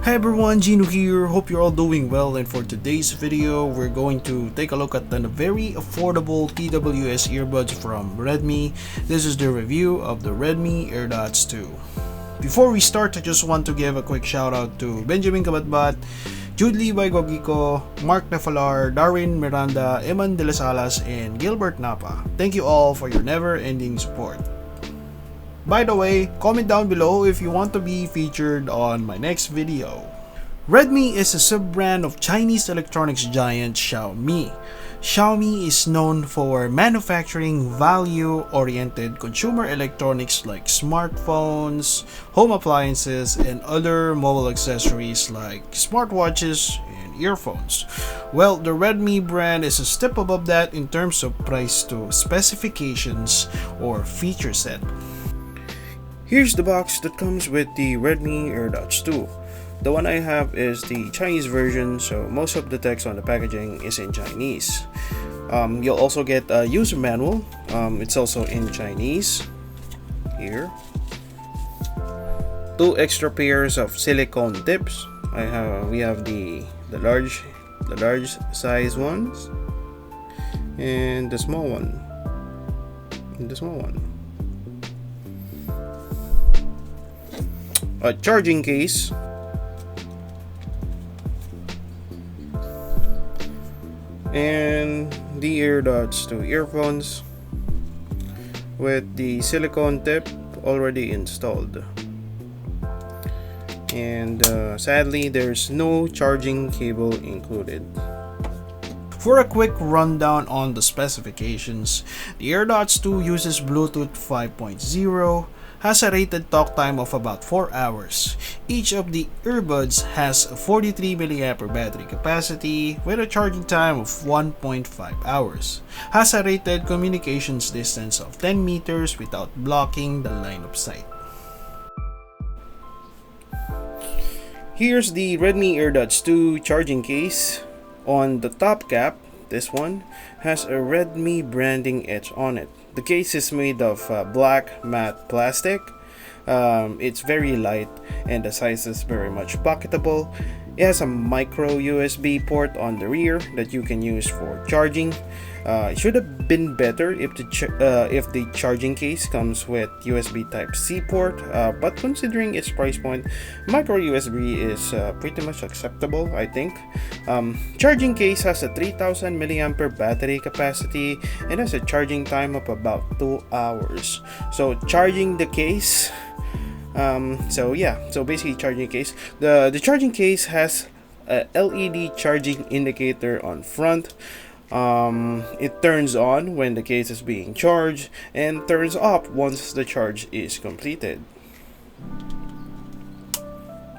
Hi everyone, Gino here. Hope you're all doing well, and for today's video, we're going to take a look at the very affordable TWS earbuds from Redmi. This is the review of the Redmi Airdots 2. Before we start, I just want to give a quick shout out to Benjamin Kabatbat, Jude Lee Gogiko, Mark Nefalar, Darwin Miranda, Eman De Las Alas, and Gilbert Napa. Thank you all for your never-ending support. By the way, comment down below if you want to be featured on my next video. Redmi is a sub-brand of Chinese electronics giant Xiaomi. Xiaomi is known for manufacturing value-oriented consumer electronics like smartphones, home appliances, and other mobile accessories like smartwatches and earphones. Well, the Redmi brand is a step above that in terms of price to specifications or feature set. Here's the box that comes with the Redmi Airdots 2. The one I have is the Chinese version, so most of the text on the packaging is in Chinese. You'll also get a user manual. It's also in Chinese. Here. 2 extra pairs of silicone tips. We have the large size ones and the small one. A charging case, and the Airdots 2 earphones with the silicone tip already installed. And sadly, there's no charging cable included. For a quick rundown on the specifications, the Airdots 2 uses Bluetooth 5.0, has a rated talk time of about 4 hours. Each of the earbuds has a 43 mAh battery capacity with a charging time of 1.5 hours. Has a rated communications distance of 10 meters without blocking the line of sight. Here's the Redmi Airdots 2 charging case. On the top cap, this one has a Redmi branding etch on it. The case is made of black matte plastic. It's very light and the size is very much pocketable. It has a micro USB port on the rear that you can use for charging. It should have been better if the charging case comes with USB Type-C port, but considering its price point, micro USB is pretty much acceptable, I think. Charging case has a 3000 mAh battery capacity and has a charging time of about 2 hours. So charging the case, so basically charging case. The charging case has a LED charging indicator on front. It turns on when the case is being charged and turns off once the charge is completed.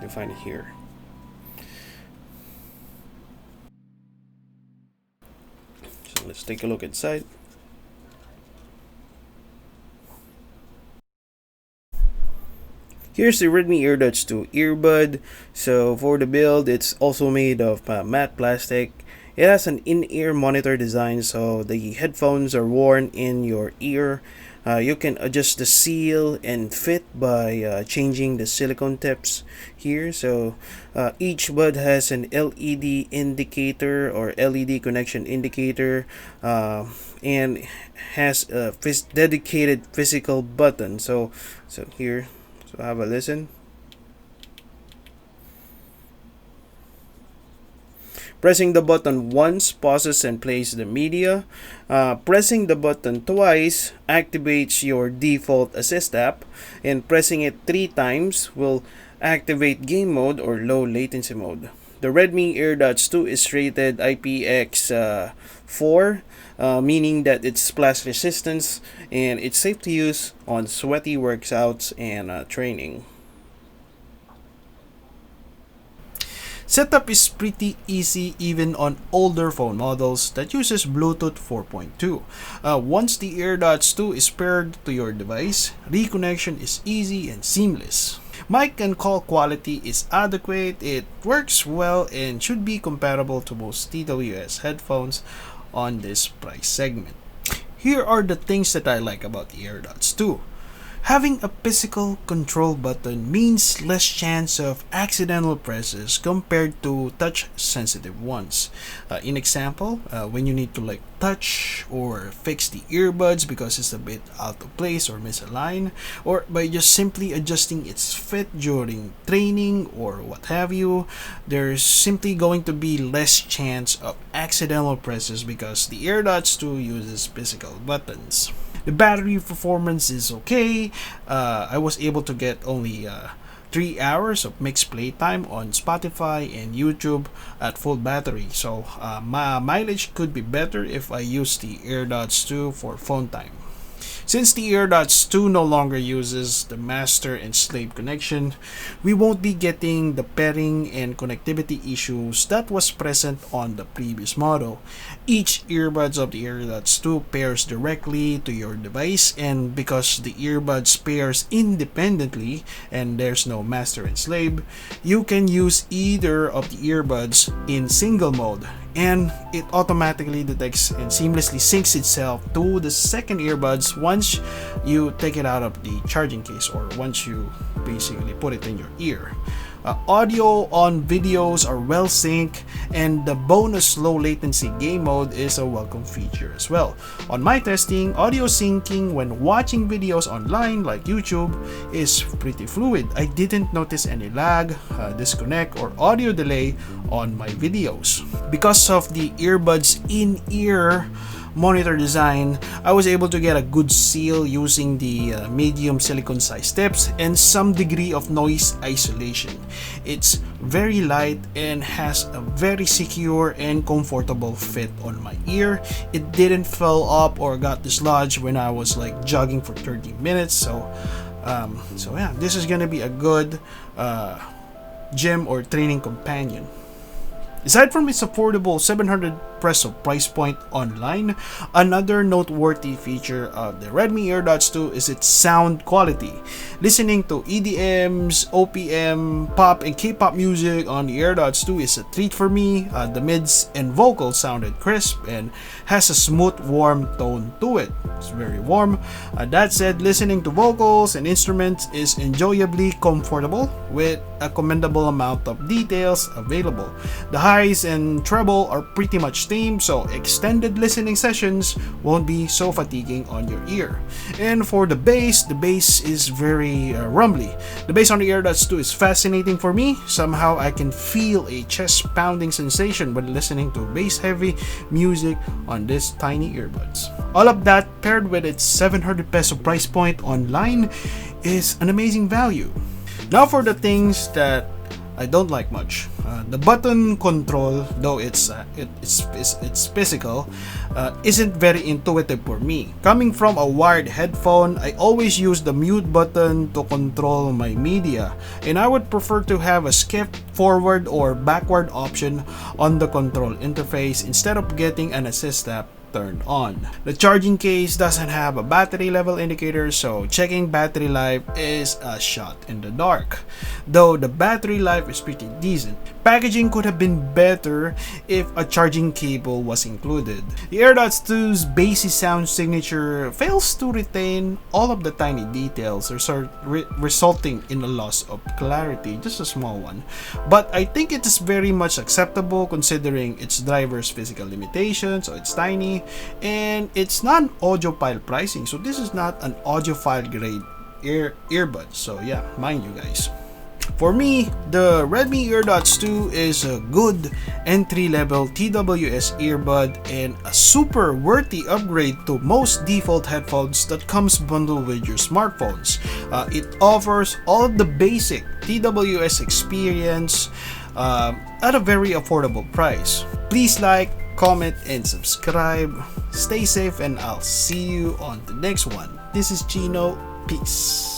You'll find it here. So let's take a look inside. Here's the Redmi Airdots 2 earbud. So for the build, it's also made of matte plastic. It has an in-ear monitor design, so the headphones are worn in your ear. You can adjust the seal and fit by changing the silicone tips here. So each bud has an LED indicator or LED connection indicator, and has a dedicated physical button. So here. So have a listen. Pressing the button once pauses and plays the media. Pressing the button twice activates your default assist app, and pressing it 3 times will activate game mode or low latency mode. The Redmi Airdots 2 is rated IPX4, meaning that it's splash resistance and it's safe to use on sweaty workouts and training. Setup is pretty easy even on older phone models that uses Bluetooth 4.2. Once the Airdots 2 is paired to your device, reconnection is easy and seamless. Mic and call quality is adequate, it works well, and should be comparable to most TWS headphones on this price segment. Here are the things that I like about the Airdots 2. Having a physical control button means less chance of accidental presses compared to touch-sensitive ones. In example, when you need to like touch or fix the earbuds because it's a bit out of place or misaligned, or by just simply adjusting its fit during training or what have you, there's simply going to be less chance of accidental presses because the Airdots 2 uses physical buttons. The battery performance is okay. I was able to get only 3 hours of mixed playtime on Spotify and YouTube at full battery. So my mileage could be better if I use the Airdots 2 for phone time. Since the Airdots 2 no longer uses the master and slave connection, we won't be getting the pairing and connectivity issues that was present on the previous model. Each earbuds of the Airdots 2 pairs directly to your device, and because the earbuds pairs independently and there's no master and slave, you can use either of the earbuds in single mode, and it automatically detects and seamlessly syncs itself to the second earbuds once you take it out of the charging case or once you basically put it in your ear. Audio on videos are well synced, and the bonus low latency game mode is a welcome feature as well. On my testing, audio syncing when watching videos online like YouTube is pretty fluid. I didn't notice any lag, disconnect, or audio delay on my videos. Because of the earbuds in-ear monitor design, I was able to get a good seal using the medium silicone size tips and some degree of noise isolation. It's very light and has a very secure and comfortable fit on my ear. It didn't fall up or got dislodged when I was like jogging for 30 minutes. So yeah, this is gonna be a good gym or training companion. Aside from its affordable 700 peso price point online, another noteworthy feature of the Redmi Airdots 2 is its sound quality. Listening to EDMs, OPM, pop, and K-pop music on the Airdots 2 is a treat for me. The mids and vocals sounded crisp and has a smooth, warm tone to it. It's very warm. That said, listening to vocals and instruments is enjoyably comfortable with a commendable amount of details available. The highs and treble are pretty much tame, so extended listening sessions won't be so fatiguing on your ear. And for the bass is very rumbly. The bass on the Airdots 2 is fascinating for me. Somehow I can feel a chest pounding sensation when listening to bass heavy music on this tiny earbuds. All of that paired with its 700 peso price point online is an amazing value. Now for the things that I don't like much. The button control, though it's physical, isn't very intuitive for me. Coming from a wired headphone, I always use the mute button to control my media, and I would prefer to have a skip forward or backward option on the control interface instead of getting an assist app turned on. The charging case doesn't have a battery level indicator, so checking battery life is a shot in the dark. Though the battery life is pretty decent. Packaging could have been better if a charging cable was included. The Airdots 2's bassy sound signature fails to retain all of the tiny details, resulting in a loss of clarity, just a small one. But I think it is very much acceptable considering its driver's physical limitations, so it's tiny, and it's not audiophile pricing, so this is not an audiophile grade earbud. So yeah, mind you guys. For me, the Redmi Airdots 2 is a good entry-level TWS earbud and a super worthy upgrade to most default headphones that comes bundled with your smartphones. It offers all the basic TWS experience at a very affordable price. Please like, comment, and subscribe. Stay safe, and I'll see you on the next one. This is Gino. Peace.